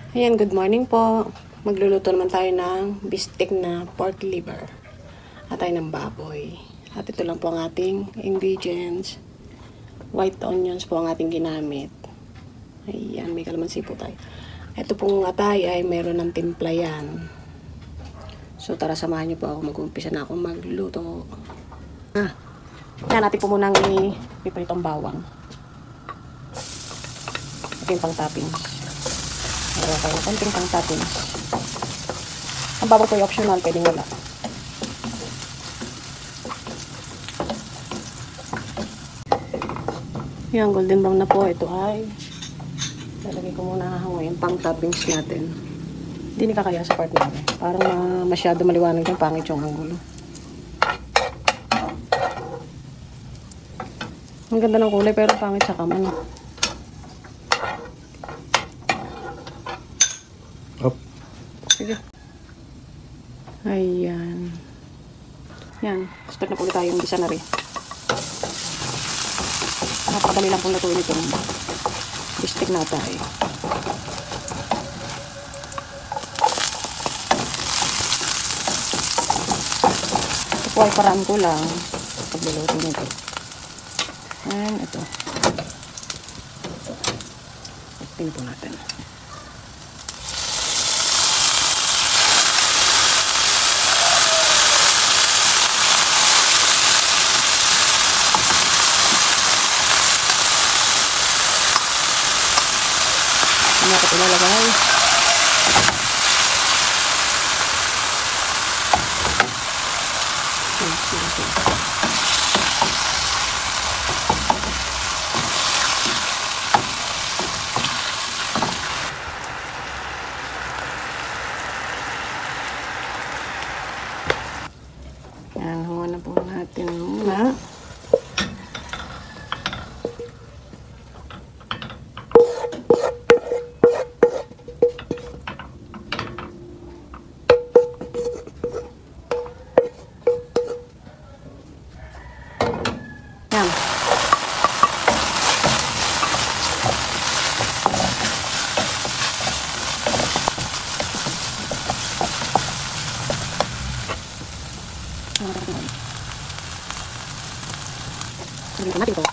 Ayan, good morning po. Magluluto naman tayo ng bistek na pork liver at tayo ng baboy. At ito lang po ang ating ingredients. White onions po ang ating ginamit. Ayan, may kalamansi po tayo. Ito pong atay ay meron ng timpla yan. So tara, samahan niyo po ako. Mag-umpisa na akong magluto. Yan, natin po munang ipipritong bawang. Ito yung pang toppings. Meron tayo ng konting pang toppings. Ang bawang po ay optional, pwedeng wala. Yan, golden brown na po. Ito ay lalagay ko muna yung pang toppings natin. Hindi nakakaya sa part natin. Parang masyado maliwanag yung pangit yung angulo. Ang ganda ng kulay pero pangit sa kamay. Sige. Ayan. Yan. Start na po ulit tayo yung gisa na rin. Napakadali lang pong lutuin itong bistek na tayo. Ito po ay paraan ko lang pagluluto nito. Ayan, ito. Tingnan po natin. Ano ako ilalagay? Yan, muna po natin muna. Yan. Sabihin ko natin ito.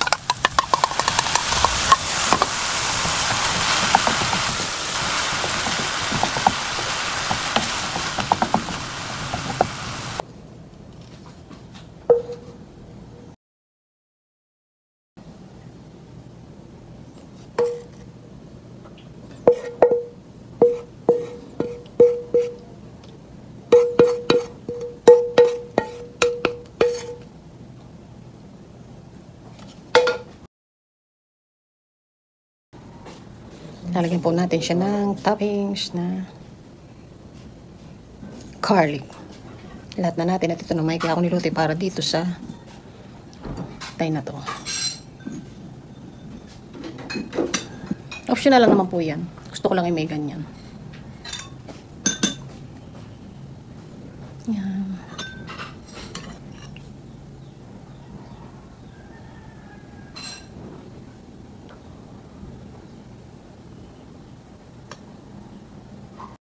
Lalagyan po natin siya ng toppings na garlic. Lahat na natin at ito na may kaya ako niluto para dito sa tay na to. Optional lang naman po yan. Gusto ko lang may ganyan. Yan.